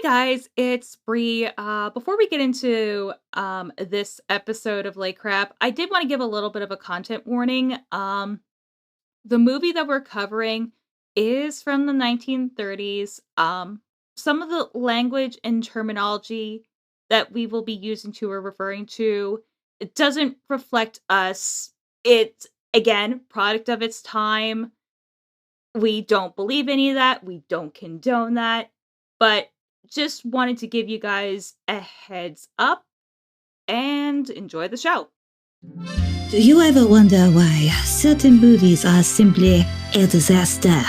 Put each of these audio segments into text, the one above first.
Guys, it's Bri. Before we get into this episode of Lake Crap, I did want to give a little bit of a content warning. The movie that we're covering is from the 1930s. Some of the language and terminology that we will be using to or referring to, it doesn't reflect us. It's again product of its time. We don't believe any of that. We don't condone that. But just wanted to give you guys a heads up and enjoy the show. Do you ever wonder why certain movies are simply a disaster?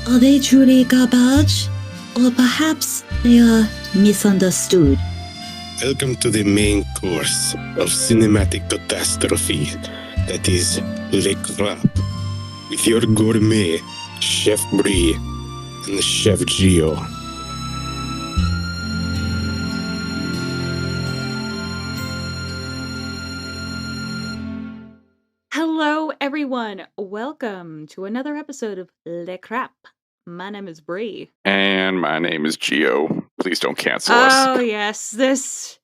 Are they truly garbage? Or perhaps they are misunderstood? Welcome to the main course of cinematic catastrophe that is Le Crap, with your gourmet, Chef Bri and Chef Gio. Hello, everyone. Welcome to another episode of Le Crap. My name is Bri. And my name is Gio. Please don't cancel us. Oh, yes. This...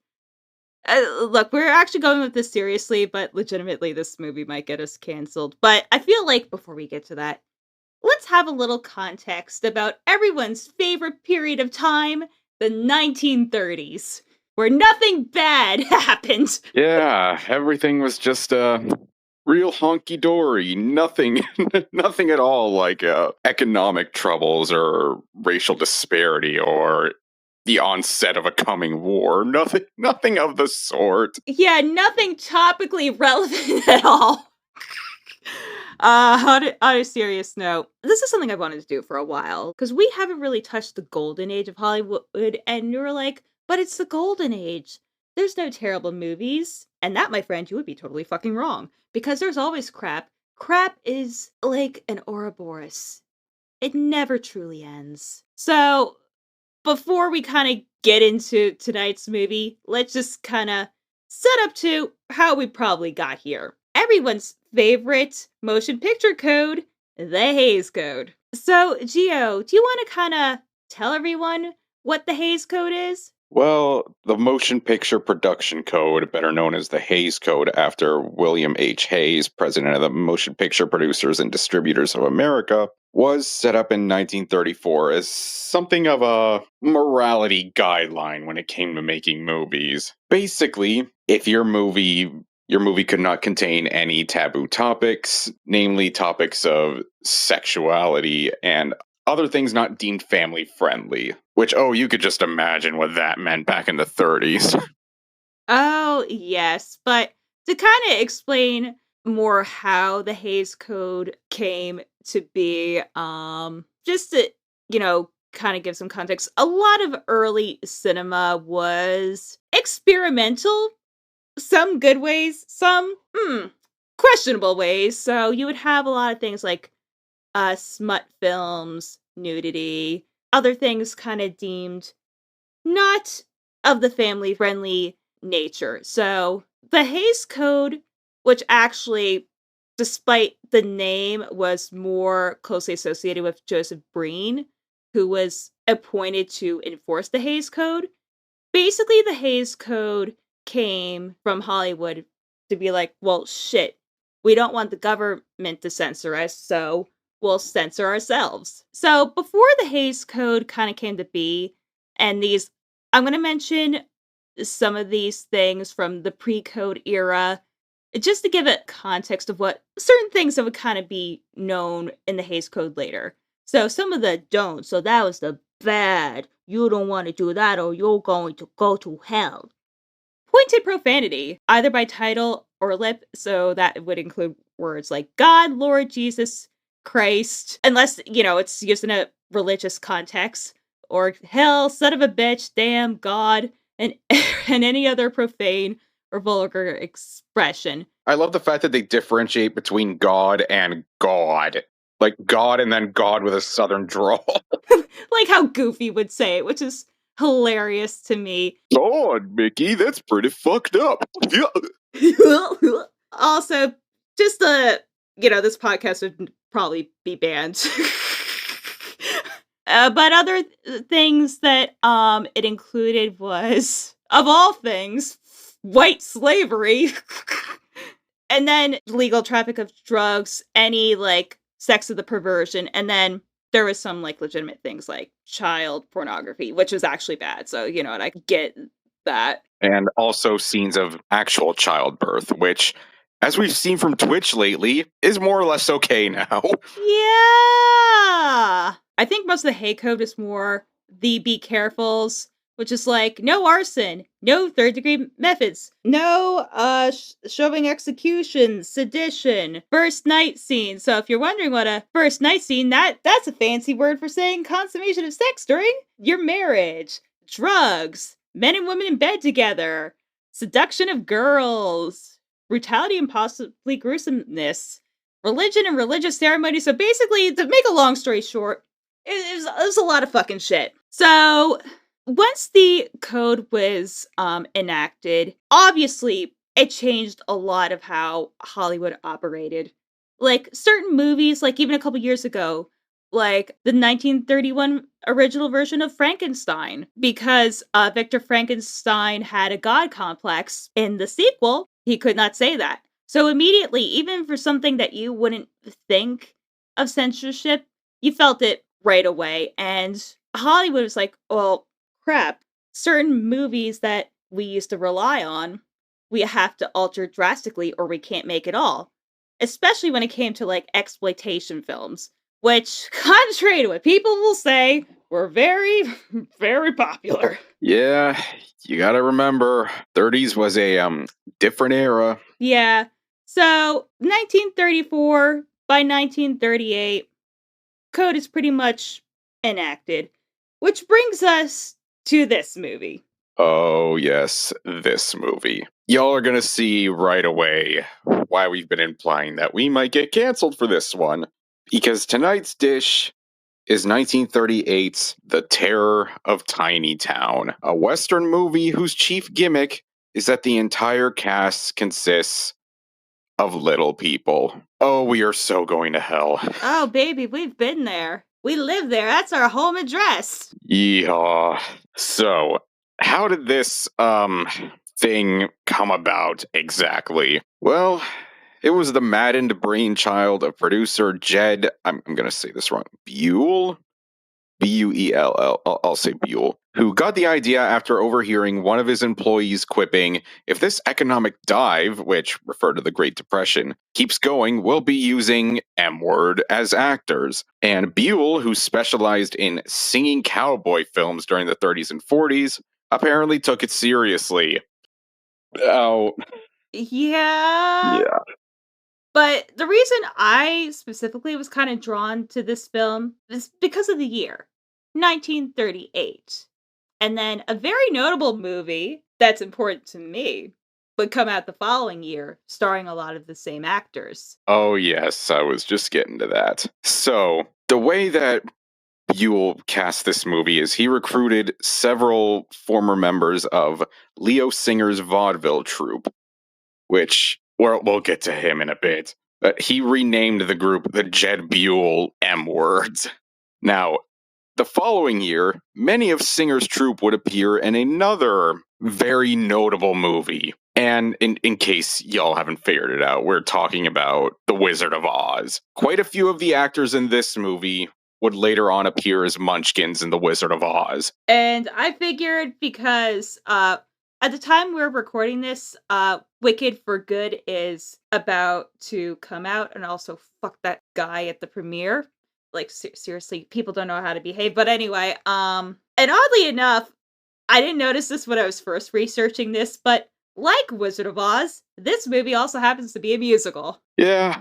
look, we're actually going with this seriously, but legitimately this movie might get us canceled. But I feel like before we get to that, let's have a little context about everyone's favorite period of time, the 1930s, where nothing bad happened. Yeah, everything was just real honky-dory. Nothing at all like economic troubles or racial disparity or the onset of a coming war. Nothing of the sort. Yeah, nothing topically relevant at all. On a serious note, this is something I wanted to do for a while, because we haven't really touched the golden age of Hollywood, and you were like, but it's the golden age. There's no terrible movies. And that, my friend, you would be totally fucking wrong, because there's always crap. Crap is like an Ouroboros. It never truly ends. So, before we kind of get into tonight's movie, let's just kind of set up to how we probably got here. Everyone's favorite motion picture code, the Hays Code. So, Gio, do you want to kind of tell everyone what the Hays Code is? Well, the Motion Picture Production Code, better known as the Hays Code after William H. Hays, president of the Motion Picture Producers and Distributors of America, was set up in 1934 as something of a morality guideline when it came to making movies. Basically, if your movie could not contain any taboo topics, namely topics of sexuality and other things not deemed family friendly. Which, you could just imagine what that meant back in the 30s. Oh, yes. But to kind of explain more how the Hays Code came to be, just to, kind of give some context, a lot of early cinema was experimental. Some good ways, some questionable ways. So you would have a lot of things like smut films, nudity, other things kind of deemed not of the family-friendly nature. So the Hays Code, which actually, despite the name, was more closely associated with Joseph Breen, who was appointed to enforce the Hays Code. Basically, the Hays Code came from Hollywood to be like, well, shit, we don't want the government to censor us, so we'll censor ourselves. So before the Hays Code kind of came to be, and these, I'm going to mention some of these things from the pre-code era, just to give it context of what certain things that would kind of be known in the Hays Code later. So some of the don't, so that was the bad, you don't want to do that or you're going to go to hell. Pointed profanity, either by title or lip, so that would include words like God, Lord, Jesus, Christ, unless, it's used in a religious context, or hell, son of a bitch, damn, God, and any other profane or vulgar expression. I love the fact that they differentiate between God and God. Like God and then God with a southern drawl. Like how Goofy would say it, which is hilarious to me. God, Mickey, that's pretty fucked up. Also, just this podcast would probably be banned. But other things that it included was, of all things, white slavery. And then legal traffic of drugs, any like sex of the perversion, and then there was some like legitimate things like child pornography, which was actually bad. So, you know what, I get that. And also scenes of actual childbirth, which, as we've seen from Twitch lately, is more or less okay now. Yeah. I think most of the hate code is more the be carefuls, which is like no arson, no third degree methods, no shoving executions, sedition, first night scene. So if you're wondering what a first night scene, that's a fancy word for saying consummation of sex during your marriage, drugs, men and women in bed together, seduction of girls, brutality and possibly gruesomeness, religion and religious ceremony. So basically, to make a long story short, it was a lot of fucking shit. So once the code was enacted, obviously it changed a lot of how Hollywood operated. Like certain movies, like even a couple years ago, like the 1931 original version of Frankenstein, because Victor Frankenstein had a god complex. In the sequel, he could not say that. So immediately, even for something that you wouldn't think of censorship, you felt it right away. And Hollywood was like, well, crap. Certain movies that we used to rely on, we have to alter drastically or we can't make it all. Especially when it came to like exploitation films, which, contrary to what people will say, were very, very popular. Yeah, you gotta remember, 30s was a different era. Yeah. So 1934 by 1938, code is pretty much enacted, which brings us to this movie. Oh, yes, this movie. Y'all are gonna see right away why we've been implying that we might get canceled for this one. Because tonight's dish is 1938's The Terror of Tiny Town, a Western movie whose chief gimmick is that the entire cast consists of little people. Oh, we are so going to hell. Oh, baby, we've been there. We live there. That's our home address. Yeah. So, how did this thing come about exactly? Well, it was the maddened brainchild of producer Jed. I'm gonna say this wrong. Buell. Buell. I'll say Buell, who got the idea after overhearing one of his employees quipping, "If this economic dive, which referred to the Great Depression, keeps going, we'll be using M word as actors." And Buell, who specialized in singing cowboy films during the 30s and 40s, apparently took it seriously. Oh, Yeah. yeah. But the reason I specifically was kind of drawn to this film is because of the year 1938. And then a very notable movie that's important to me would come out the following year, starring a lot of the same actors. Oh, yes, I was just getting to that. So, the way that Buell cast this movie is he recruited several former members of Leo Singer's vaudeville troupe, which we'll get to him in a bit. But he renamed the group the Jed Buell M Words. Now, the following year, many of Singer's troupe would appear in another very notable movie. And in case y'all haven't figured it out, we're talking about The Wizard of Oz. Quite a few of the actors in this movie would later on appear as Munchkins in The Wizard of Oz. And I figured because at the time we're recording this, Wicked for Good is about to come out, and also fuck that guy at the premiere. Like seriously, people don't know how to behave. But anyway, and oddly enough, I didn't notice this when I was first researching this, but like Wizard of Oz, this movie also happens to be a musical. Yeah,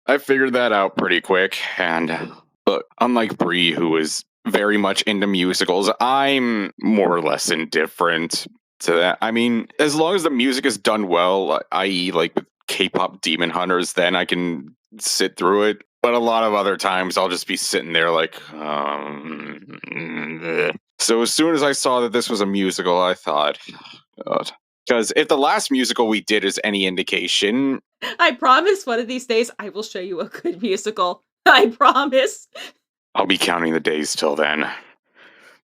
I figured that out pretty quick. And look, unlike Bri, who is very much into musicals, I'm more or less indifferent to that. I mean, as long as the music is done well, i.e., like with K-pop Demon Hunters, then I can sit through it. But a lot of other times, I'll just be sitting there like, So as soon as I saw that this was a musical, I thought, God. Because if the last musical we did is any indication, I promise one of these days I will show you a good musical. I promise. I'll be counting the days till then.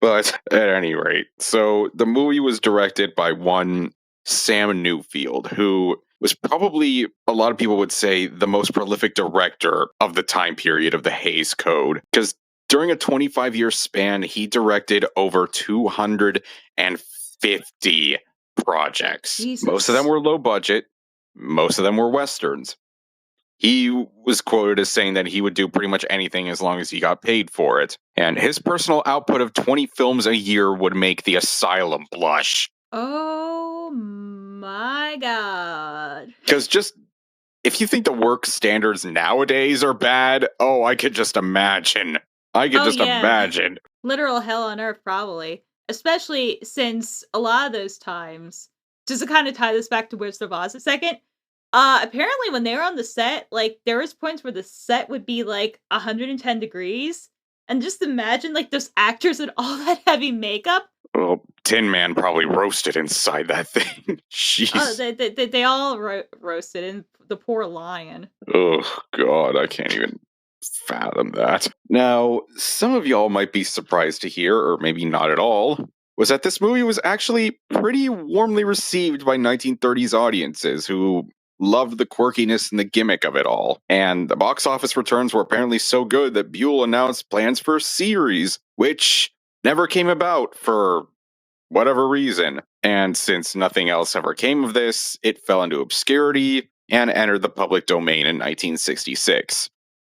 But at any rate, so the movie was directed by one Sam Newfield, who was probably, a lot of people would say, the most prolific director of the time period of the Hays Code. Because during a 25-year span, he directed over 250 projects. Most of them Jesus. were low budget, most of them were westerns. He was quoted as saying that he would do pretty much anything as long as he got paid for it. And his personal output of 20 films a year would make the asylum blush. Oh my god. Because just, if you think the work standards nowadays are bad, oh, I could just imagine. I could Oh, just yeah. imagine. Literal hell on earth, probably. Especially since a lot of those times, just to kind of tie this back to Wizard of Oz a second, apparently when they were on the set, like, there was points where the set would be, like, 110 degrees, and just imagine, like, those actors in all that heavy makeup. Well, Tin Man probably roasted inside that thing. Oh, Jeez. they all roasted, and the poor lion. Oh, God, I can't even fathom that. Now, some of y'all might be surprised to hear, or maybe not at all, was that this movie was actually pretty warmly received by 1930s audiences who loved the quirkiness and the gimmick of it all. And the box office returns were apparently so good that Buell announced plans for a series, which never came about for whatever reason. And since nothing else ever came of this, it fell into obscurity and entered the public domain in 1966.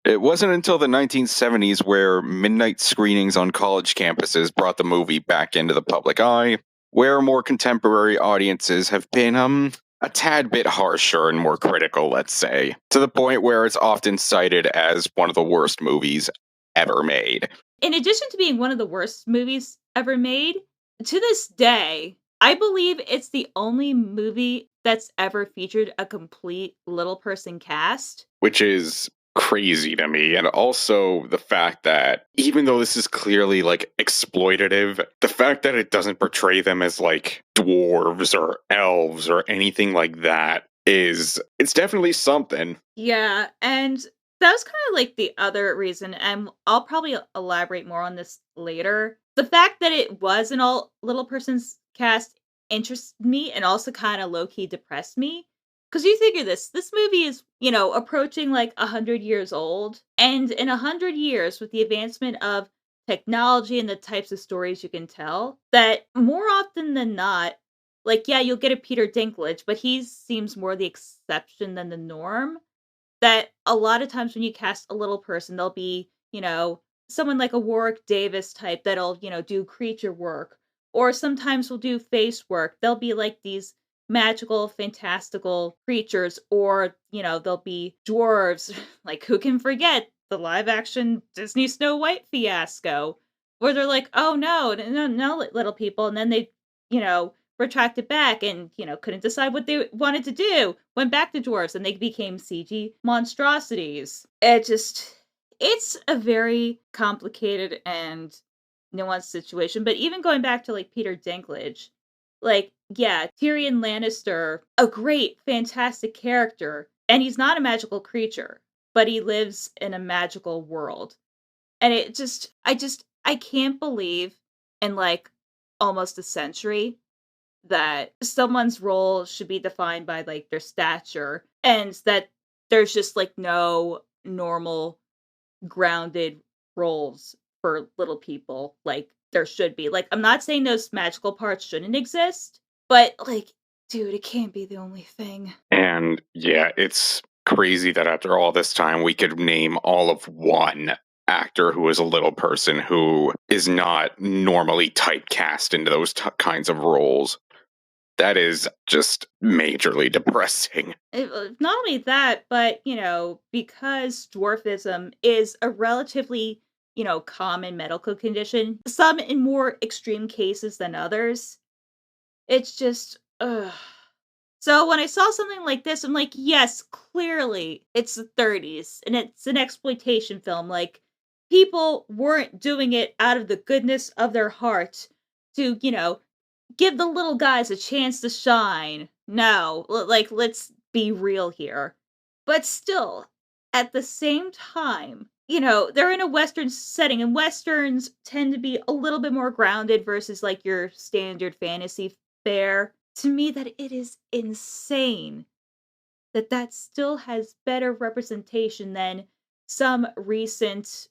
It wasn't until the 1970s where midnight screenings on college campuses brought the movie back into the public eye, where more contemporary audiences have been, a tad bit harsher and more critical, let's say, to the point where it's often cited as one of the worst movies ever made. In addition to being one of the worst movies ever made, to this day, I believe it's the only movie that's ever featured a complete little person cast. Which is crazy to me. And also the fact that even though this is clearly like exploitative, the fact that it doesn't portray them as like dwarves or elves or anything like that is, it's definitely something. Yeah, and that was kind of like the other reason, and I'll probably elaborate more on this later. The fact that it was an all little person's cast interests me and also kind of low key depressed me. Because you figure this movie is, approaching like 100 years old. And in 100 years, with the advancement of technology and the types of stories you can tell, that more often than not, like, yeah, you'll get a Peter Dinklage, but he seems more the exception than the norm. That a lot of times when you cast a little person, they'll be, someone like a Warwick Davis type that'll, do creature work, or sometimes will do face work. They'll be like these magical, fantastical creatures, or, they'll be dwarves. Like, who can forget the live action Disney Snow White fiasco? Where they're like, oh no, no, no, little people. And then they, you know, retracted back and, couldn't decide what they wanted to do. Went back to dwarves and they became CG monstrosities. It's a very complicated and nuanced situation. But even going back to like Peter Dinklage, like, yeah, Tyrion Lannister, a great, fantastic character, and he's not a magical creature, but he lives in a magical world. And I can't believe in like almost a century that someone's role should be defined by like their stature and that there's just like no normal grounded roles for little people like there should be. Like, I'm not saying those magical parts shouldn't exist, but like, dude, it can't be the only thing. And yeah, it's crazy that after all this time, we could name all of one actor who is a little person who is not normally typecast into those kinds of roles. That is just majorly depressing. Not only that, but because dwarfism is a relatively common medical condition, some in more extreme cases than others, it's just ugh. So when I saw something like this, I'm like, yes, clearly it's the 30s and it's an exploitation film. Like, people weren't doing it out of the goodness of their heart to, give the little guys a chance to shine. No, like, let's be real here. But still, at the same time, they're in a Western setting, and Westerns tend to be a little bit more grounded versus like your standard fantasy fare. To me, that it is insane that that still has better representation than some recent,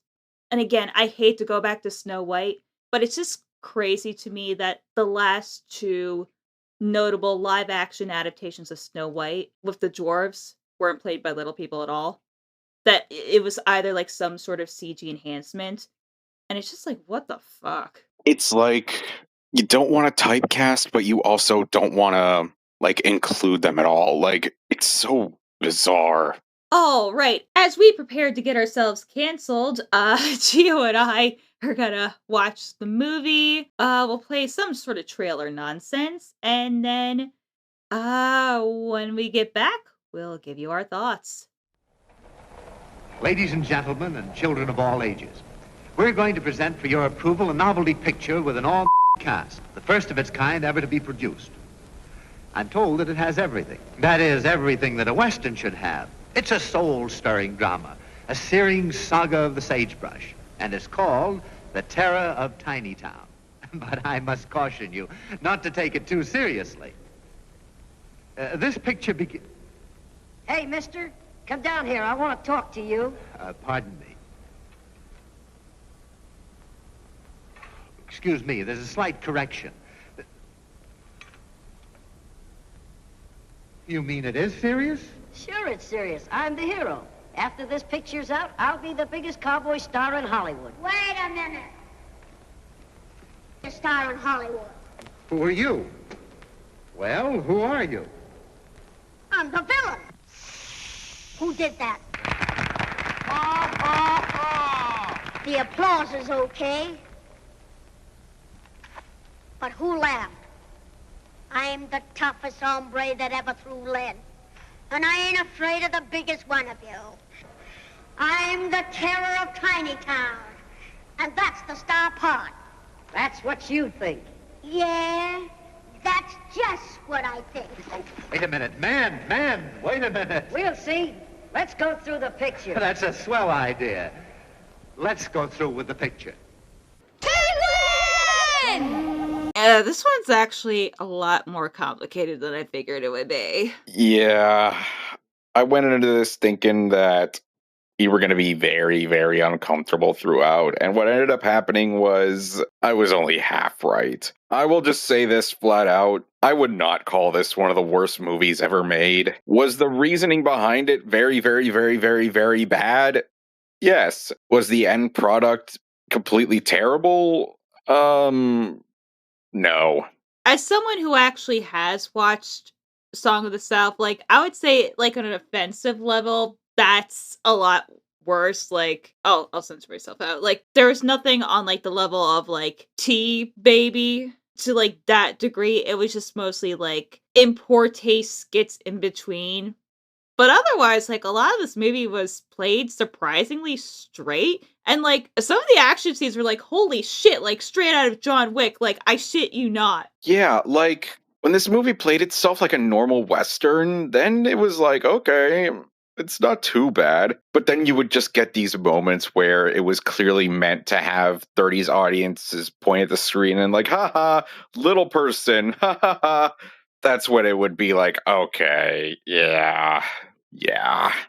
and again, I hate to go back to Snow White, but it's just crazy to me that the last two notable live action adaptations of Snow White with the dwarves weren't played by little people at all. That it was either like some sort of CG enhancement, and it's just like, what the fuck? It's like you don't want to typecast, but you also don't want to like include them at all. Like it's so bizarre. Oh, right. As we prepared to get ourselves canceled, Gio and I are gonna watch the movie. We'll play some sort of trailer nonsense, and then when we get back, we'll give you our thoughts. Ladies and gentlemen, and children of all ages, we're going to present for your approval a novelty picture with an all cast, the first of its kind ever to be produced. I'm told that it has everything. That is, everything that a Western should have. It's a soul-stirring drama, a searing saga of the sagebrush, and it's called The Terror of Tiny Town. But I must caution you not to take it too seriously. This picture Hey, mister, come down here. I want to talk to you. Pardon me. Excuse me, there's a slight correction. You mean it is serious? Sure, it's serious. I'm the hero. After this picture's out, I'll be the biggest cowboy star in Hollywood. Wait a minute. A star in Hollywood. Who are you? Well, who are you? I'm the villain. Who did that? The applause is okay. But who laughed? I'm the toughest hombre that ever threw lead. And I ain't afraid of the biggest one of you. I'm the terror of Tiny Town. And that's the star part. That's what you think. Yeah, that's just what I think. Oh, wait a minute. Man, wait a minute. We'll see. Let's go through the picture. That's a swell idea. Let's go through with the picture. This one's actually a lot more complicated than I figured it would be. Yeah. I went into this thinking that you were going to be very, very uncomfortable throughout. And what ended up happening was I was only half right. I will just say this flat out. I would not call this one of the worst movies ever made. Was the reasoning behind it very, very, very, very, very bad? Yes. Was the end product completely terrible? No. As someone who actually has watched Song of the South, like, I would say, like, on an offensive level, that's a lot worse. Like, I'll censor myself out. Like, there's nothing on, like, the level of, like, Baby to, like, that degree. It was just mostly, like, in poor taste skits in between. But otherwise, like, a lot of this movie was played surprisingly straight. And, like, some of the action scenes were like, holy shit, like, straight out of John Wick. Like, I shit you not. Yeah, like, when this movie played itself like a normal Western, then it was like, okay, it's not too bad. But then you would just get these moments where it was clearly meant to have 30s audiences point at the screen and like, haha, little person, ha ha ha. That's when it would be like, okay, yeah,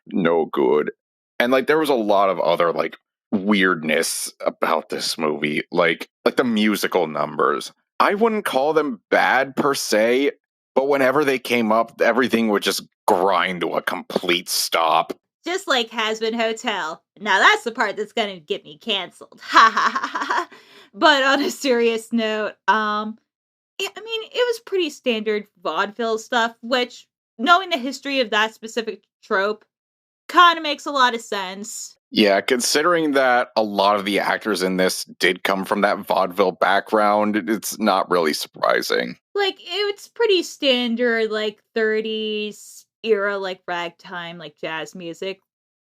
no good. And like there was a lot of other like weirdness about this movie, like the musical numbers. I wouldn't call them bad per se, but whenever they came up, everything would just grind to a complete stop. Just like Has-Been Hotel. Now that's the part that's gonna get me canceled. Ha ha ha ha ha. But on a serious note, yeah, I mean, it was pretty standard vaudeville stuff, which, knowing the history of that specific trope, kind of makes a lot of sense. Yeah, considering that a lot of the actors in this did come from that vaudeville background, it's not really surprising. Like, it's pretty standard, like, 30s era, like, ragtime, like, jazz music.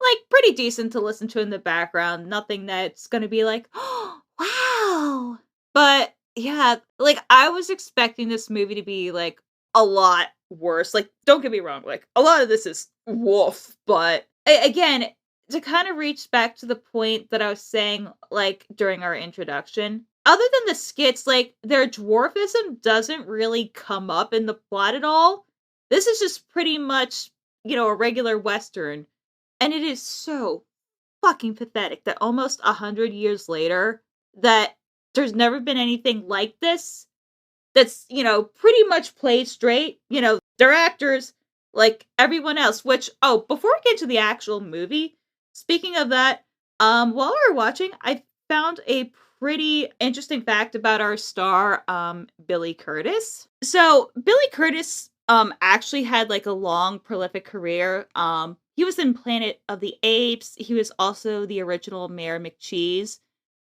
Like, pretty decent to listen to in the background. Nothing that's gonna be like, oh, wow. But yeah, like, I was expecting this movie to be, like, a lot worse. Like, don't get me wrong, like, a lot of this is woof, but again, to kind of reach back to the point that I was saying, like, during our introduction, other than the skits, like, their dwarfism doesn't really come up in the plot at all. This is just pretty much, a regular Western. And it is so fucking pathetic that almost 100 years later, that there's never been anything like this that's, pretty much played straight. They're actors like everyone else, which, oh, before we get to the actual movie, speaking of that, while we were watching, I found a pretty interesting fact about our star, Billy Curtis. So Billy Curtis, actually had like a long, prolific career. He was in Planet of the Apes. He was also the original Mayor McCheese.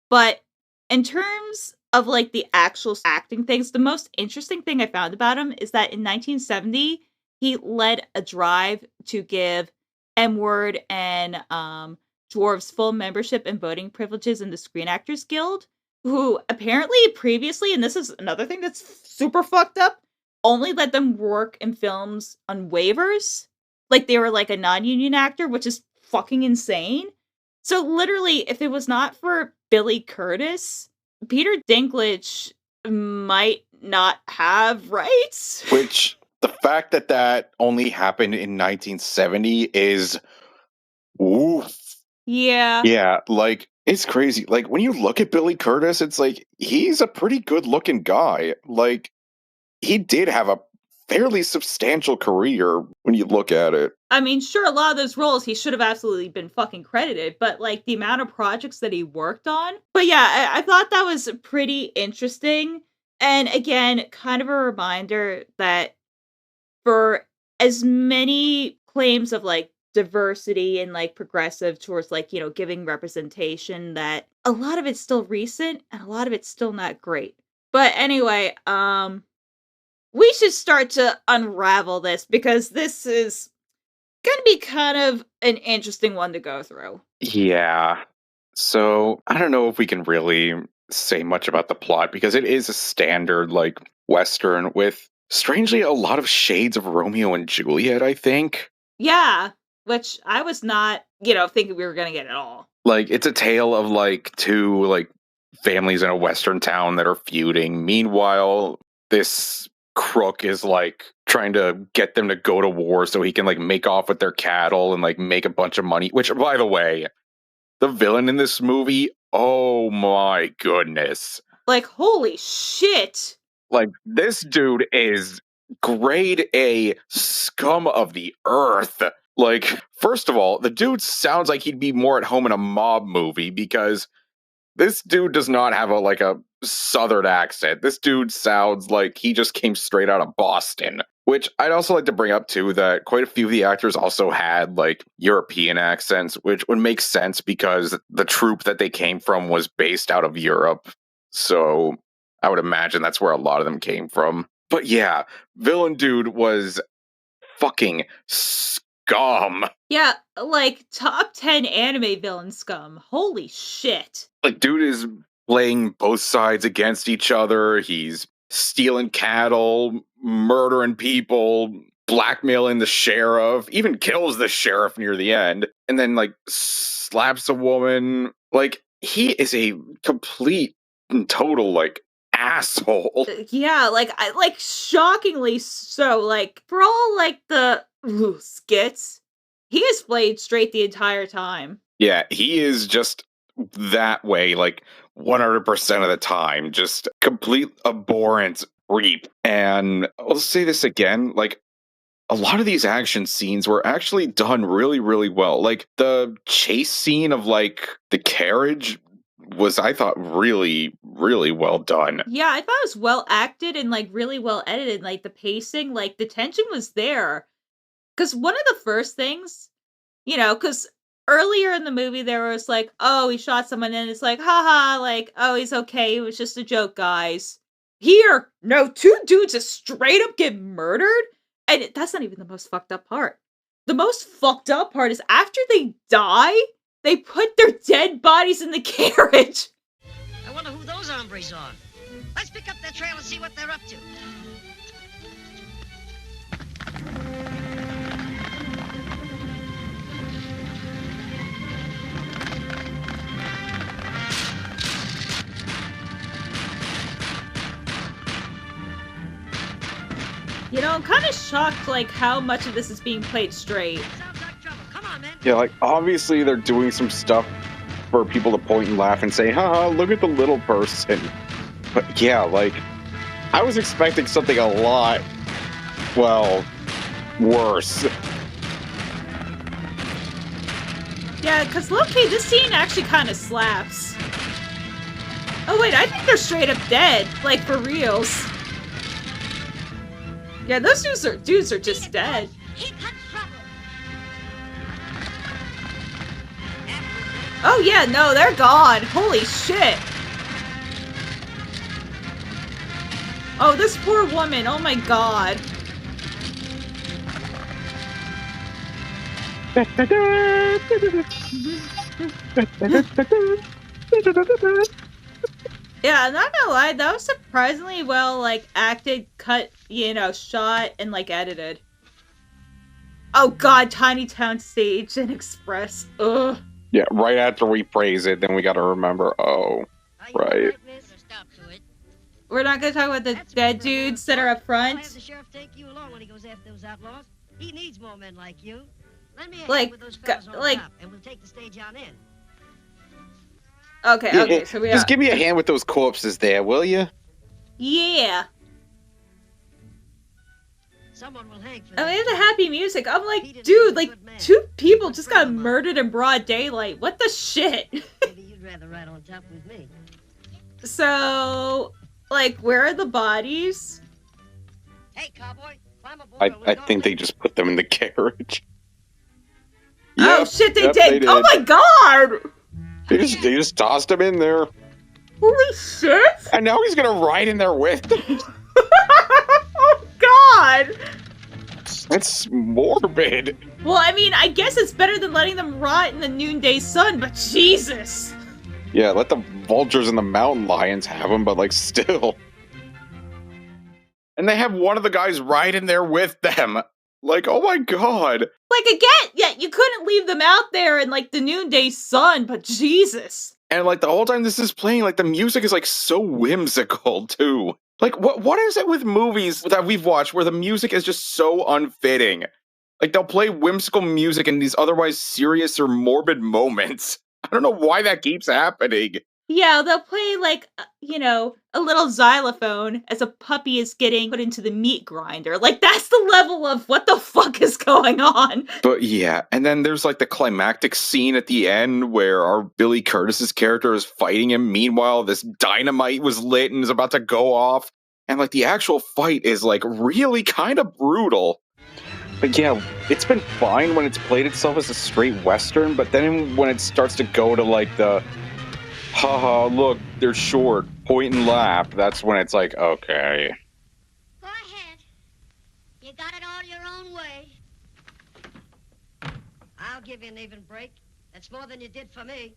But in terms of like the actual acting things, the most interesting thing I found about him is that in 1970, he led a drive to give M-Word and dwarves full membership and voting privileges in the Screen Actors Guild, who apparently previously, and this is another thing that's super fucked up, only let them work in films on waivers. Like they were like a non-union actor, which is fucking insane. So literally, if it was not for Billy Curtis, Peter Dinklage might not have rights. Which, the fact that that only happened in 1970 is woof. Yeah. Yeah, like, it's crazy. Like, when you look at Billy Curtis, it's like, he's a pretty good looking guy. Like, he did have a fairly substantial career when you look at it. I mean, sure, a lot of those roles he should have absolutely been fucking credited, but like the amount of projects that he worked on. But yeah, I thought that was pretty interesting. And again, kind of a reminder that for as many claims of like diversity and like progressive towards like, giving representation, that a lot of it's still recent and a lot of it's still not great. But anyway, we should start to unravel this because this is going to be kind of an interesting one to go through. Yeah. So, I don't know if we can really say much about the plot because it is a standard, like, Western with, strangely, a lot of shades of Romeo and Juliet, I think. Yeah, which I was not, thinking we were going to get at all. Like, it's a tale of, like, two, like, families in a Western town that are feuding. Meanwhile, this crook is, like, trying to get them to go to war so he can, like, make off with their cattle and, like, make a bunch of money. Which, by the way, the villain in this movie, oh my goodness. Like, holy shit. Like, this dude is grade A scum of the earth. Like, first of all, the dude sounds like he'd be more at home in a mob movie because this dude does not have a southern accent. This dude sounds like he just came straight out of Boston. Which I'd also like to bring up too, that quite a few of the actors also had like European accents, which would make sense because the troupe that they came from was based out of Europe. So I would imagine that's where a lot of them came from. But yeah, villain dude was fucking scum. Yeah, like top 10 anime villain scum. Holy shit. Like, dude is playing both sides against each other. He's stealing cattle, murdering people, blackmailing the sheriff, even kills the sheriff near the end, and then, like, slaps a woman. Like, he is a complete and total, like, asshole. Yeah, like shockingly so. Like, for all, like, the skits, he is played straight the entire time. Yeah, he is just that way, like, 100% of the time, just complete abhorrent creep. And I'll say this again, like, a lot of these action scenes were actually done really, really well. Like, the chase scene of, like, the carriage was, I thought, really, really well done. Yeah, I thought it was well acted and, like, really well edited. Like, the pacing, like, the tension was there. Because one of the first things, because earlier in the movie, there was like, oh, he shot someone, and it's like, haha, like, oh, he's okay. It was just a joke, guys. Here, no, two dudes just straight up get murdered. And that's not even the most fucked up part. The most fucked up part is after they die, they put their dead bodies in the carriage. I wonder who those hombres are. Let's pick up their trail and see what they're up to. You know, I'm kind of shocked, like, how much of this is being played straight. Sounds like trouble. Come on, man. Yeah, like, obviously they're doing some stuff for people to point and laugh and say, haha, look at the little person. But yeah, like, I was expecting something a lot, well, worse. Yeah, because low-key, this scene actually kind of slaps. Oh wait, I think they're straight up dead. Like, for reals. Yeah, those dudes are just dead. Here comes trouble. Oh yeah, no, they're gone. Holy shit. Oh, this poor woman. Oh my god. Yeah, I'm not gonna lie, that was surprisingly well, like, acted, cut, you know, shot, and, like, edited. Oh god, Tiny Town Stage and Express. Ugh. Yeah, right after we praise it, then we gotta remember, oh, right. Stop to it. We're not gonna talk about the dead dudes that are up I'll have front. the sheriff take you along when he goes after those outlaws. He needs more men like you. Lend me a Like, hand with those fellas on like- top, and we'll take the stage on in. Okay, okay, so we Just are. give me a hand with those corpses there, will you? Yeah. Someone will hang for I that. mean, the happy music. I'm like, dude, like, 2 people just got murdered in broad daylight. What the shit? Maybe you'd rather ride on top with me. So, like, where are the bodies? Hey, cowboy, climb aboard. or we're I gonna think they leave. just put them in the carriage. Oh Yep, shit, they yep, did. Oh my god! They just tossed him in there. Holy shit! And now he's gonna ride in there with them. Oh god! That's morbid. Well, I mean, I guess it's better than letting them rot in the noonday sun, but Jesus! Yeah, let the vultures and the mountain lions have him, but like still. And they have one of the guys right in there with them. Like, oh my god. Like, again, yeah, you couldn't leave them out there in, like, the noonday sun, but Jesus! And like the whole time this is playing, like the music is like so whimsical too. Like what is it with movies that we've watched where the music is just so unfitting? Like they'll play whimsical music in these otherwise serious or morbid moments. I don't know why that keeps happening. Yeah, they'll play, like, you know, a little xylophone as a puppy is getting put into the meat grinder. Like, that's the level of what the fuck is going on. But yeah, and then there's like the climactic scene at the end where our Billy Curtis's character is fighting him. Meanwhile, this dynamite was lit and is about to go off. And like the actual fight is like really kind of brutal. But yeah, it's been fine when it's played itself as a straight Western, but then when it starts to go to like the haha, look, they're short, point and laugh, that's when it's like, okay. Go ahead. You got it all your own way. I'll give you an even break. That's more than you did for me.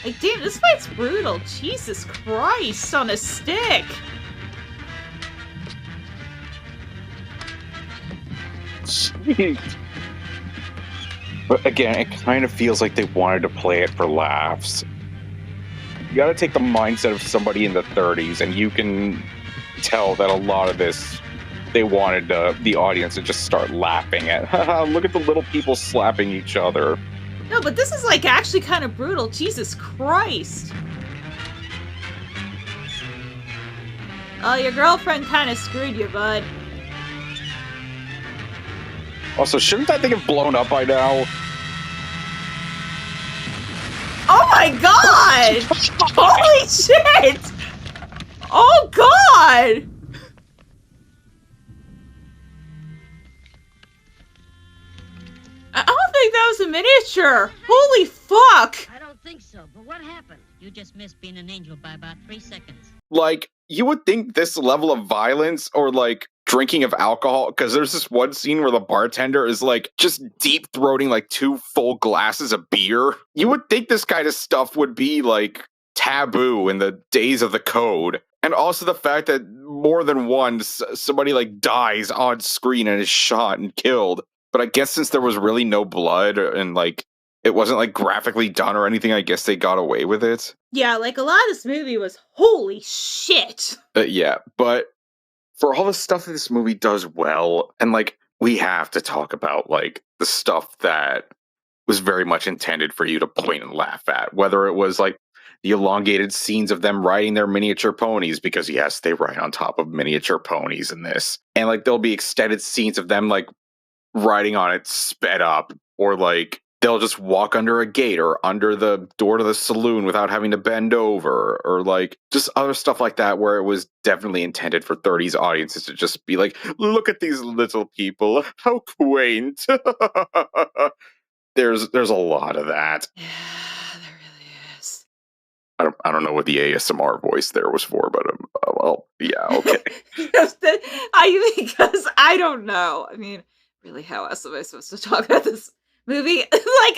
Like, damn, this fight's brutal. Jesus Christ, on a stick. But again, it kind of feels like they wanted to play it for laughs. You gotta take the mindset of somebody in the 30s, and you can tell that a lot of this, they wanted the audience to just start laughing at. Haha, look at the little people slapping each other. No, but this is, like, actually kind of brutal. Jesus Christ. Oh, your girlfriend kind of screwed you, bud. Also, shouldn't that thing have blown up by now? Oh my god! Holy shit! Oh god! I don't think that was a miniature. Holy fuck! I don't think so, but what happened? You just missed being an angel by about 3 seconds. Like, you would think this level of violence or like drinking of alcohol, because there's this one scene where the bartender is like just deep throating like 2 full glasses of beer. You would think this kind of stuff would be like taboo in the days of the code. And also the fact that more than once somebody like dies on screen and is shot and killed. But I guess since there was really no blood and like it wasn't like graphically done or anything, I guess they got away with it. Yeah, like a lot of this movie was holy shit. Yeah, but for all the stuff that this movie does well, and like we have to talk about like the stuff that was very much intended for you to point and laugh at, whether it was like the elongated scenes of them riding their miniature ponies, because yes, they ride on top of miniature ponies in this. And like there'll be extended scenes of them like riding on it sped up, or like they'll just walk under a gate or under the door to the saloon without having to bend over, or like just other stuff like that where it was definitely intended for 30s audiences to just be like, look at these little people, how quaint. There's a lot of that. Yeah, there really is. I don't know what the ASMR voice there was for, but well, yeah, okay. Because I don't know. I mean, really, how else am I supposed to talk about this movie? Like,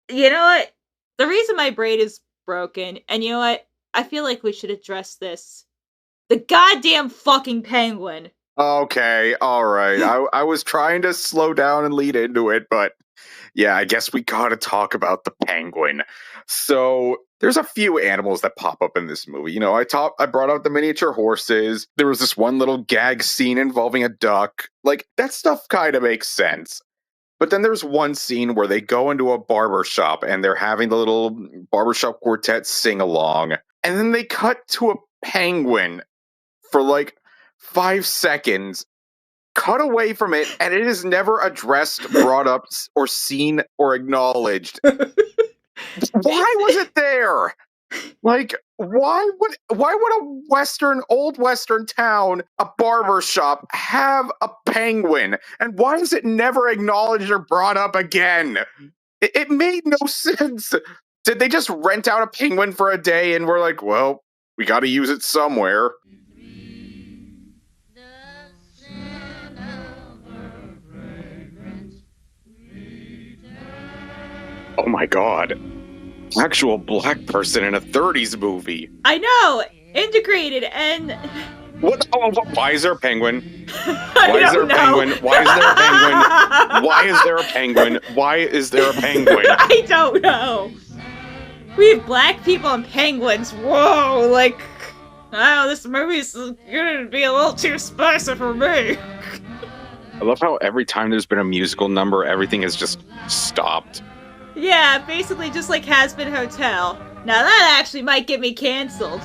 you know what? The reason my brain is broken, and you know what? I feel like we should address this. The goddamn fucking penguin. Okay, all right. I was trying to slow down and lead into it, but yeah, I guess we gotta talk about the penguin. So there's a few animals that pop up in this movie. You know, I brought out the miniature horses. There was this one little gag scene involving a duck. Like that stuff kind of makes sense. But then there's one scene where they go into a barber shop and they're having the little barbershop quartet sing along. And then they cut to a penguin for like 5 seconds, cut away from it, and it is never addressed, brought up, or seen or acknowledged. Why was it there? Like, why would a old Western town, a barber shop, have a penguin? And why is it never acknowledged or brought up again? It made no sense. Did they just rent out a penguin for a day and we're like, well, we got to use it somewhere? Oh my god. Actual black person in a 30s movie. I know! Integrated and... What? Oh, why is there a penguin? Why is there a penguin? Why is there a penguin? Why is there a penguin? Why is there a penguin? I don't know. We have black people and penguins. Whoa, like... Oh, this movie's gonna be a little too spicy for me. I love how every time there's been a musical number, everything has just stopped. Yeah, basically just like Has Been Hotel. Now that actually might get me canceled.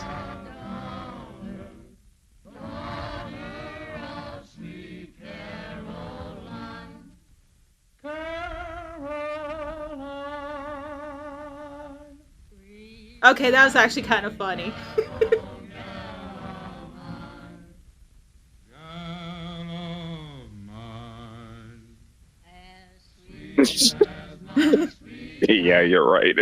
Okay, that was actually kind of funny. Yeah, you're right.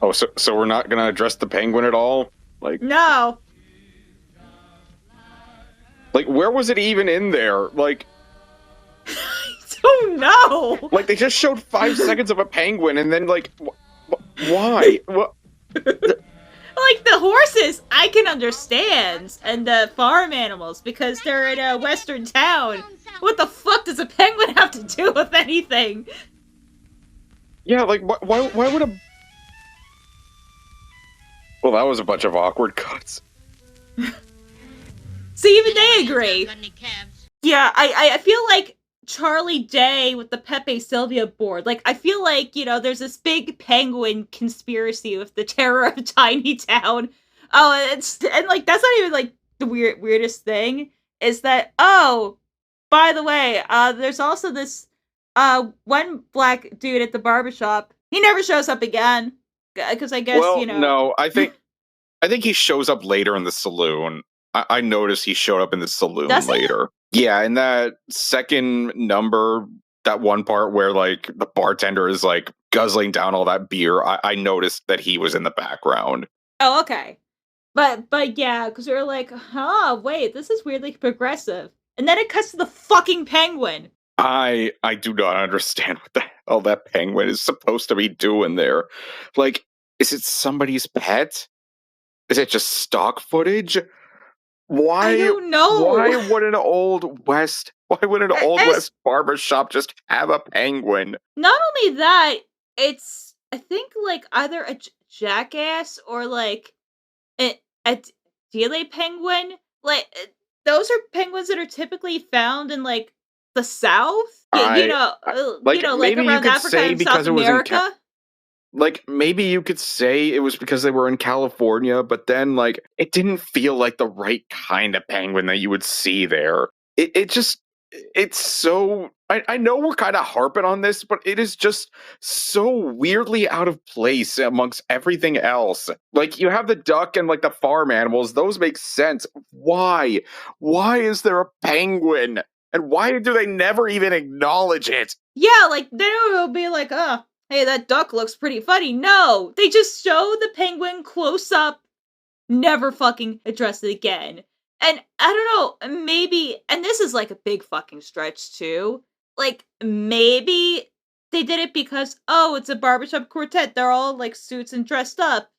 Oh, so we're not gonna address the penguin at all? Like, no. Like, where was it even in there? Like, I don't know. Like, they just showed 5 seconds of a penguin, and then like, why? What? Like the horses, I can understand, and the farm animals because they're in a western town. What the fuck does a penguin have to do with anything? Yeah, like why would a... Well, that was a bunch of awkward cuts. See, even they agree. Yeah, I feel like Charlie Day with the Pepe Sylvia board. Like, I feel like, you know, there's this big penguin conspiracy with the terror of Tiny Town. Oh, and like, that's not even like the weirdest thing is that, oh, by the way, there's also this, one black dude at the barbershop. He never shows up again. Because I guess, well, you know. No, I think he shows up later in the saloon. I noticed he showed up in the saloon later. Yeah, in that second number, that one part where like the bartender is like guzzling down all that beer, I noticed that he was in the background. Oh, okay. But yeah, because we were like, wait, this is weirdly progressive. And then it cuts to the fucking penguin. I do not understand what the hell that penguin is supposed to be doing there. Like, is it somebody's pet? Is it just stock footage? I Why don't know. why would an old As west barbershop just have a penguin? not only that, it's I think like either a jackass or like a Chile penguin. Like those are penguins that are typically found in like the South. Yeah, Like, like maybe you around could Africa say and South because it was in America. like, maybe you could say it was because they were in California, but then, like, it didn't feel like the right kind of penguin that you would see there. It just, it's so. I know we're kind of harping on this, but it is just so weirdly out of place amongst everything else. Like, you have the duck and, like, the farm animals, those make sense. Why? Why is there a penguin? And why do they never even acknowledge it? Yeah, like they will be like, oh, hey, that duck looks pretty funny. No, they just show the penguin close up, never fucking address it again. And I don't know, maybe, and this is like a big fucking stretch too. Like maybe they did it because oh, it's a barbershop quartet. They're all like suits and dressed up.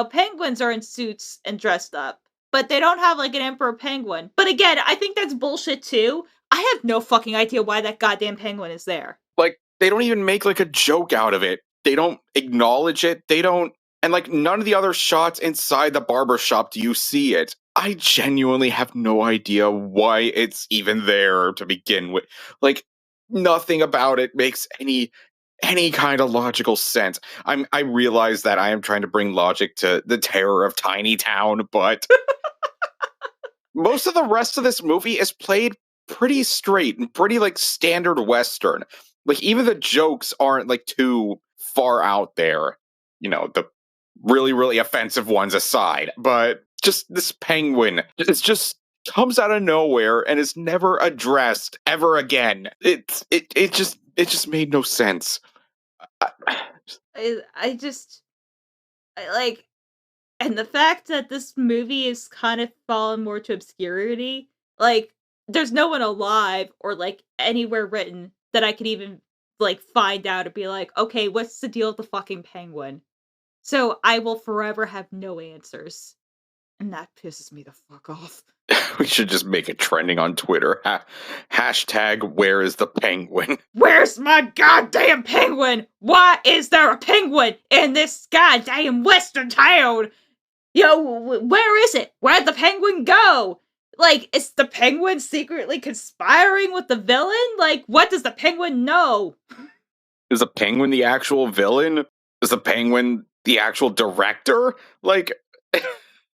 Penguins are in suits and dressed up, but they don't have like an emperor penguin. But again, I think that's bullshit too. I have no fucking idea why that goddamn penguin is there. Like, they don't even make like a joke out of it. They don't acknowledge it. They don't, and like none of the other shots inside the barber shop do you see it. I genuinely have no idea why it's even there to begin with. Like, nothing about it makes any kind of logical sense. I realize that I am trying to bring logic to the terror of Tiny Town, but most of the rest of this movie is played pretty straight and pretty like standard Western. Like, even the jokes aren't like too far out there. The really, really offensive ones aside. But just this penguin, it's just comes out of nowhere and is never addressed ever again. It just made no sense. I just like, and the fact that this movie is kind of fallen more to obscurity, like, there's no one alive or like anywhere written that I could even like find out and be like, okay, what's the deal with the fucking penguin? So I will forever have no answers. And that pisses me the fuck off. We should just make it trending on Twitter. Hashtag where is the penguin? Where's my goddamn penguin? Why is there a penguin in this goddamn western town? Where is it? Where'd the penguin go? Like, is the penguin secretly conspiring with the villain? Like, what does the penguin know? Is the penguin the actual villain? Is the penguin the actual director? Like,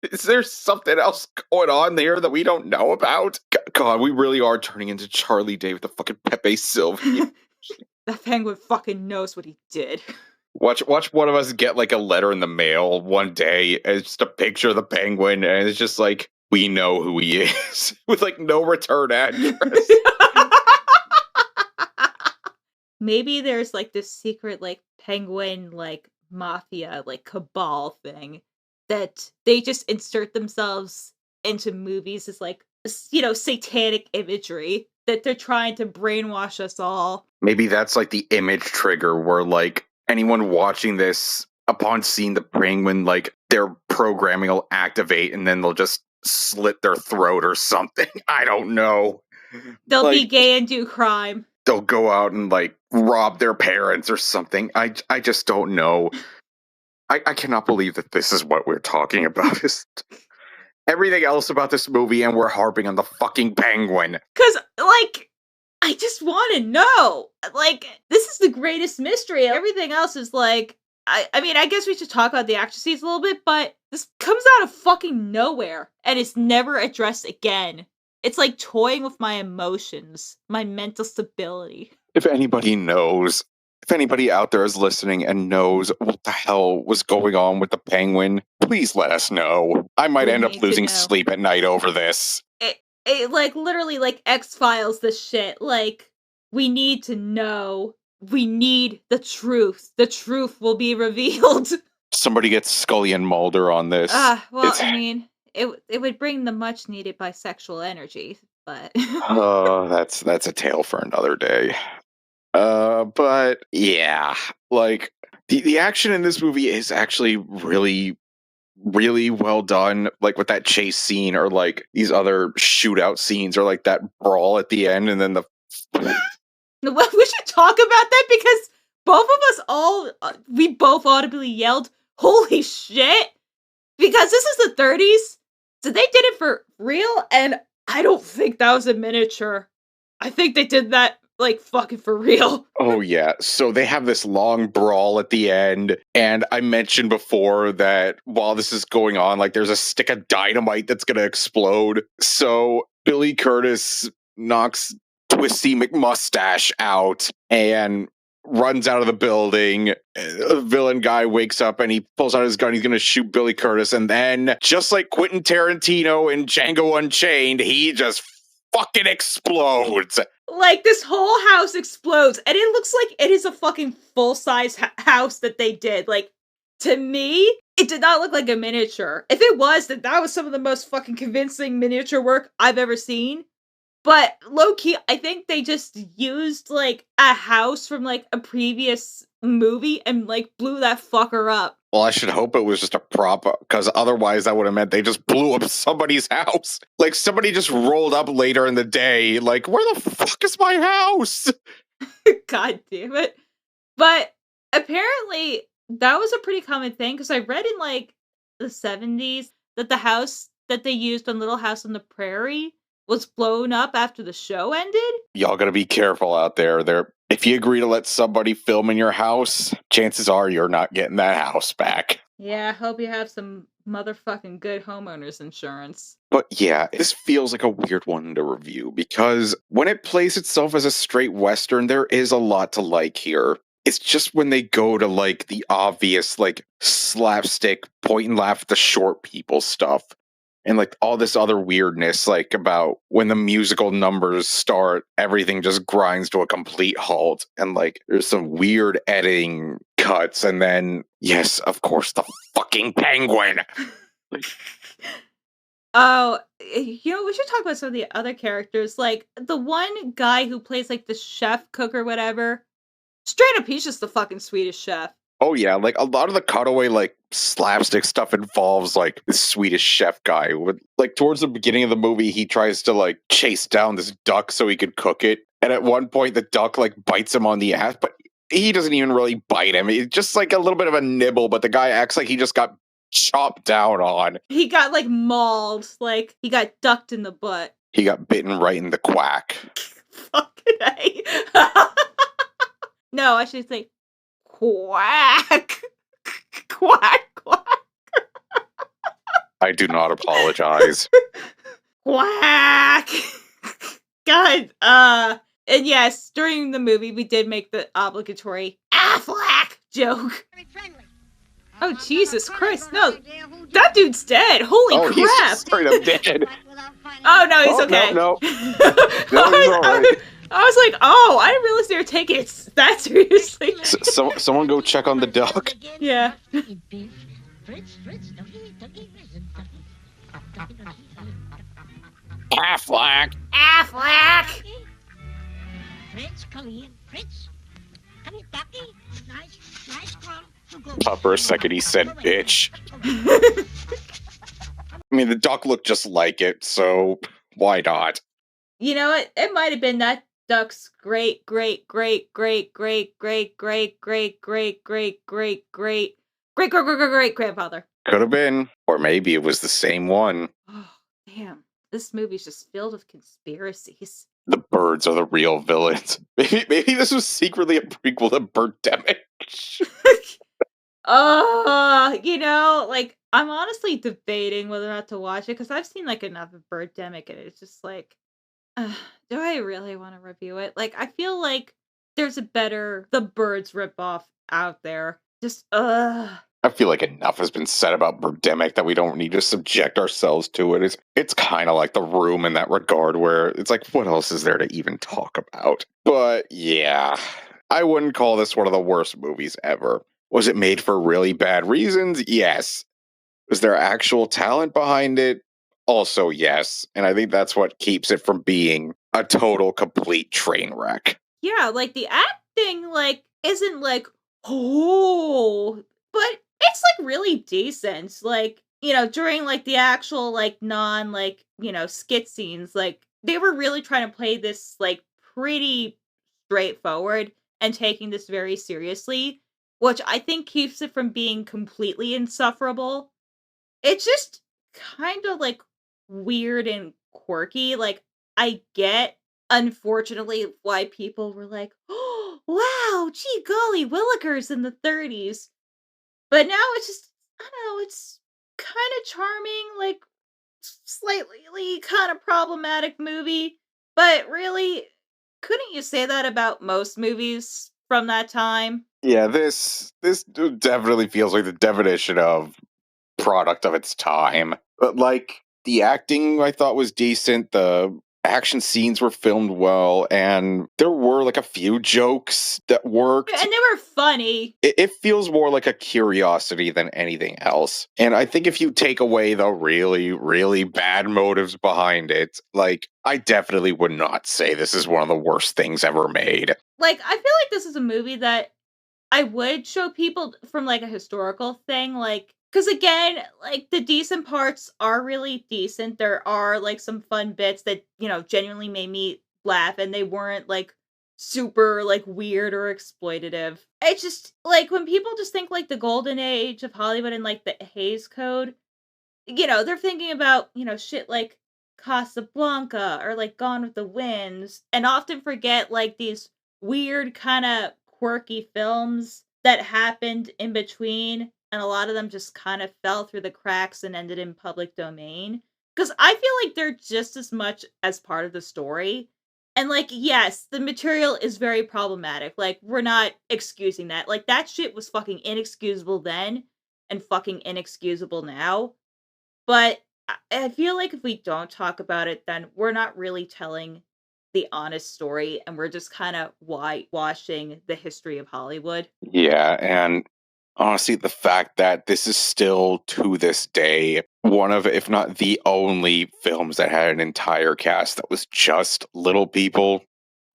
is there something else going on there that we don't know about? God, we really are turning into Charlie Day with the fucking Pepe Sylvia. That penguin fucking knows what he did. Watch one of us get like a letter in the mail one day, and it's just a picture of the penguin, and it's just like, we know who he is, with like no return address. Maybe there's like this secret like penguin like mafia like cabal thing that they just insert themselves into movies as like satanic imagery that they're trying to brainwash us all. Maybe that's like the image trigger where like anyone watching this upon seeing the penguin, like their programming will activate and then they'll just slit their throat or something. I don't know. They'll be gay and do crime. They'll go out and like rob their parents or something. I just don't know. I cannot believe that this is what we're talking about. Is everything else about this movie, and we're harping on the fucking penguin. Cause like, I just want to know. Like, this is the greatest mystery. Everything else is like, I mean, I guess we should talk about the actresses a little bit, but this comes out of fucking nowhere and it's never addressed again. It's like toying with my emotions, my mental stability. If anybody knows, if anybody out there is listening and knows what the hell was going on with the penguin, please let us know. I might end up losing sleep at night over this. It like literally like X-Files this shit. Like, we need to know. We need the truth. The truth will be revealed. Somebody gets Scully and Mulder on this. I mean, it would bring the much needed bisexual energy, but Oh, that's a tale for another day. But yeah, like the action in this movie is actually really really well done, like with that chase scene or like these other shootout scenes or like that brawl at the end and then the well, we should talk about that because both of us we both audibly yelled, "Holy shit!" Because this is the 30s, so they did it for real, and I don't think that was a miniature. I think they did that, like, fucking for real. Oh yeah, so they have this long brawl at the end, and I mentioned before that while this is going on, like there's a stick of dynamite that's gonna explode. So Billy Curtis knocks Twisty McMustache out and runs out of the building. A villain guy wakes up and he pulls out his gun. He's gonna shoot Billy Curtis, and then just like Quentin Tarantino in Django Unchained, he just fucking explodes. Like, this whole house explodes, and it looks like it is a fucking full-size house that they did. Like, to me, it did not look like a miniature. If it was, then that was some of the most fucking convincing miniature work I've ever seen. But low-key, I think they just used, like, a house from, like, a previous movie and, like, blew that fucker up. Well, I should hope it was just a prop, because otherwise that would have meant they just blew up somebody's house. Like, somebody just rolled up later in the day, like, where the fuck is my house? God damn it. But apparently, that was a pretty common thing, because I read in, like, the 70s that the house that they used on Little House on the Prairie was blown up after the show ended. Y'all gotta be careful out there. If you agree to let somebody film in your house, chances are you're not getting that house back. Yeah, I hope you have some motherfucking good homeowners insurance. But yeah, this feels like a weird one to review because when it plays itself as a straight Western, there is a lot to like here. It's just when they go to like the obvious, like slapstick, point and laugh at the short people stuff. And like all this other weirdness, like about when the musical numbers start, everything just grinds to a complete halt. And like there's some weird editing cuts. And then, yes, of course, the fucking penguin. Oh, we should talk about some of the other characters. Like, the one guy who plays, like, the chef, cook, or whatever. Straight up, he's just the fucking Swedish chef. Oh yeah, like a lot of the cutaway like slapstick stuff involves like this Swedish chef guy. Like towards the beginning of the movie, he tries to like chase down this duck so he could cook it, and at one point the duck like bites him on the ass, but he doesn't even really bite him. It's just like a little bit of a nibble, but the guy acts like he just got chopped down on. He got like mauled, like he got ducked in the butt. He got bitten right in the quack. Fucking A. No, I should say quack. Quack, quack. I do not apologize. Quack. God, and yes, during the movie we did make the obligatory Affleck joke. Oh, Jesus Christ, no. That dude's dead. Holy crap. He's straight up dead. Oh, no, he's okay. No. I was like, oh, I didn't realize they were taking it that seriously. Someone go check on the duck. Yeah. Affleck. Affleck. Fritz, come in. Fritz, come in, ducky. Nice call. Thought for a second he said bitch. I mean, the duck looked just like it, so why not? You know what? It might have been that duck's great grandfather. Could have been. Or maybe it was the same one. Oh, damn. This movie's just filled with conspiracies. The birds are the real villains. Maybe this was secretly a prequel to Birdemic. Like, I'm honestly debating whether or not to watch it, because I've seen, like, enough of Birdemic, and it's just like, do I really want to review it? Like, I feel like there's a better The Birds ripoff out there. Just, I feel like enough has been said about Birdemic that we don't need to subject ourselves to it. It's kind of like The Room in that regard, where it's like, what else is there to even talk about? But yeah, I wouldn't call this one of the worst movies ever. Was it made for really bad reasons? Yes. Was there actual talent behind it? also yes. And I think that's what keeps it from being a total, complete train wreck. Yeah, like the acting like isn't like oh, but it's like really decent. Like, during like the actual like non like, skit scenes, like they were really trying to play this like pretty straightforward and taking this very seriously, which I think keeps it from being completely insufferable. It's just kind of, like, weird and quirky, like, I get, unfortunately, why people were like, "Oh, wow, gee golly, Willikers in the '30s." But now it's just I don't know, it's kinda charming, like, slightly kinda problematic movie, but really, couldn't you say that about most movies from that time? Yeah, this definitely feels like the definition of product of its time. But like the acting I thought was decent, the action scenes were filmed well, and there were like a few jokes that worked. And they were funny. It feels more like a curiosity than anything else. And I think if you take away the really, really bad motives behind it, like I definitely would not say this is one of the worst things ever made. Like, I feel like this is a movie that I would show people from, like, a historical thing, like, because again, like, the decent parts are really decent. There are, like, some fun bits that, genuinely made me laugh, and they weren't, like, super, like, weird or exploitative. It's just, like, when people just think, like, the golden age of Hollywood and, like, the Hays Code, they're thinking about, shit like Casablanca or like Gone with the Winds, and often forget like these weird kind of quirky films that happened in between, and a lot of them just kind of fell through the cracks and ended in public domain. Because I feel like they're just as much as part of the story. And like, yes, the material is very problematic. Like, we're not excusing that. Like, that shit was fucking inexcusable then and fucking inexcusable now, but I feel like if we don't talk about it, then we're not really telling the honest story, and we're just kinda whitewashing the history of Hollywood. Yeah, and honestly, the fact that this is still to this day one of, if not the only films that had an entire cast that was just little people,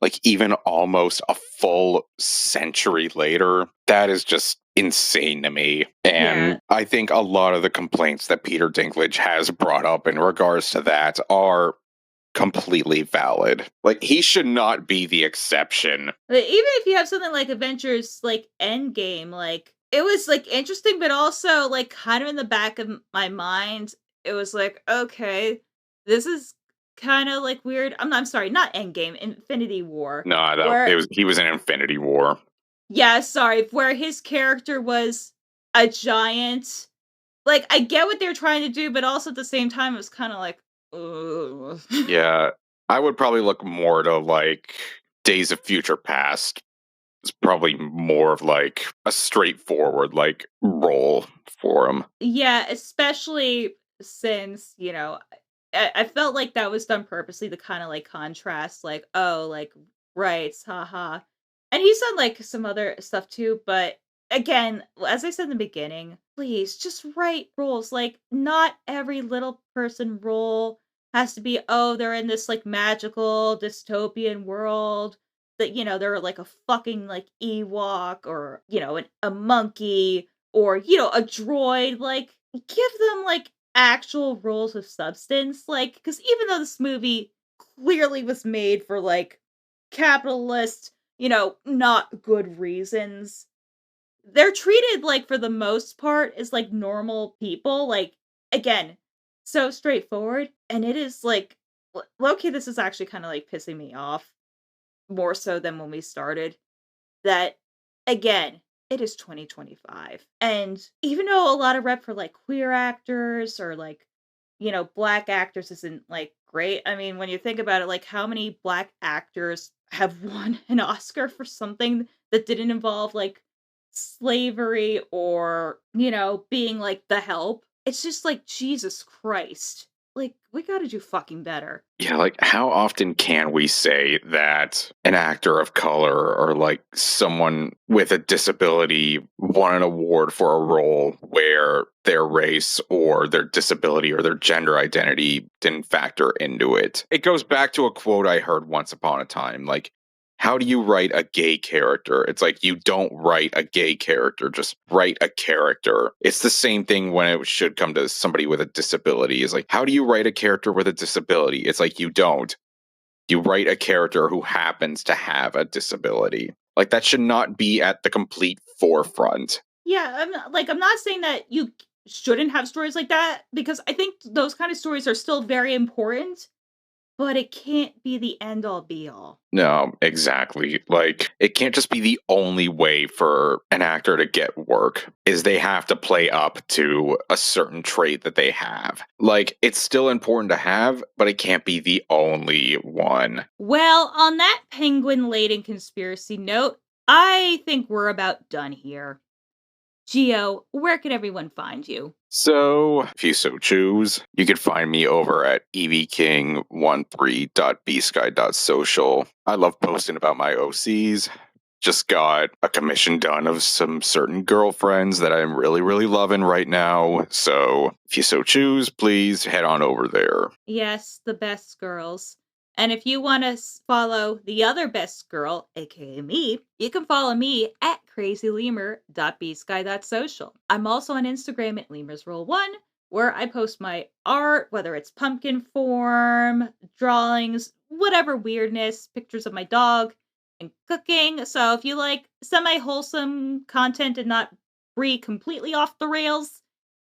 like even almost a full century later, that is just insane to me. Yeah. And I think a lot of the complaints that Peter Dinklage has brought up in regards to that are completely valid. Like, he should not be the exception. But even if you have something like Avengers, like, Endgame, like, it was, like, interesting, but also, like, kind of in the back of my mind, it was like, "Okay, this is kinda, like, weird." I'm sorry, not Endgame, Infinity War, No, that it where was he was in Infinity War. yeah, sorry, where his character was a giant. Like, I get what they're trying to do, but also at the same time, it was kinda like, "Ugh." Yeah, I would probably look more to like Days of Future Past. It's probably more of like a straightforward like role for him. Yeah, especially since, I felt like that was done purposely to kinda, like, contrast, like, "Oh, like, rights, haha." And he's done, like, some other stuff too, but again, as I said in the beginning, please just write roles, like, not every little person role has to be, "Oh, they're in this, like, magical dystopian world that, they're like a fucking, like, Ewok or, a monkey or, a droid." Like, give them, like, actual roles of substance, like, because even though this movie clearly was made for, like, capitalist, not good reasons, they're treated, like, for the most part, as, like, normal people, like, again, so straightforward, and it is, like, low key, this is actually kinda, like, pissing me off more so than when we started, that again, it is 2025. And even though a lot of rep for like queer actors or like, black actors isn't like great. I mean, when you think about it, like how many black actors have won an Oscar for something that didn't involve like slavery or, being like the help? It's just like Jesus Christ. Like, we gotta do fucking better. Yeah, like how often can we say that an actor of color or like someone with a disability won an award for a role where their race or their disability or their gender identity didn't factor into it? It goes back to a quote I heard once upon a time, like, how do you write a gay character? It's like you don't write a gay character, just write a character. It's the same thing when it should come to somebody with a disability. It's like, how do you write a character with a disability? It's like you don't. You write a character who happens to have a disability. Like that should not be at the complete forefront. Yeah, I'm not saying that you shouldn't have stories like that, because I think those kind of stories are still very important, but it can't be the end all be all. No, exactly. Like, it can't just be the only way for an actor to get work, is they have to play up to a certain trait that they have. Like, it's still important to have, but it can't be the only one. Well, on that penguin-laden conspiracy note, I think we're about done here. Gio, where can everyone find you? So, if you so choose, you can find me over at evking13.bsky.social. I love posting about my OCs. Just got a commission done of some certain girlfriends that I'm really, really loving right now. So, if you so choose, please head on over there. Yes, the best girls. And if you want to follow the other best girl, aka me, you can follow me at crazylemur.bsky.social. I'm also on Instagram at lemurs1, where I post my art, whether it's pumpkin form, drawings, whatever weirdness, pictures of my dog, and cooking. So if you like semi-wholesome content and not Bri completely off the rails,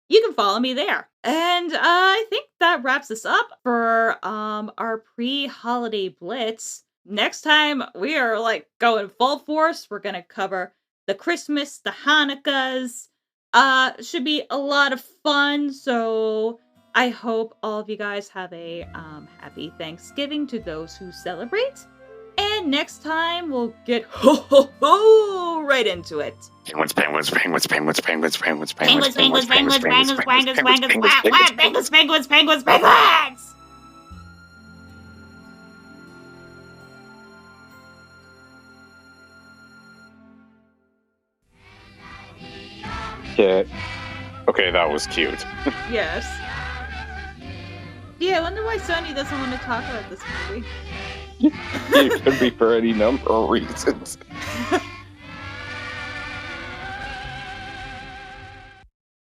you can follow me there. And I think that wraps us up for our pre-holiday blitz. Next time we are like going full force. We're gonna cover the Christmas, the Hanukkahs. Should be a lot of fun. So I hope all of you guys have a happy Thanksgiving to those who celebrate. And next time we'll get right into it. Penguins, penguins, penguins, penguins, penguins, penguins, Penguins, penguins, penguins, penguins, penguins, penguins, Penguins! Yeah. Okay, that was cute. Yes. Yeah, I wonder why Sony doesn't want to talk about this movie. It could be for any number of reasons.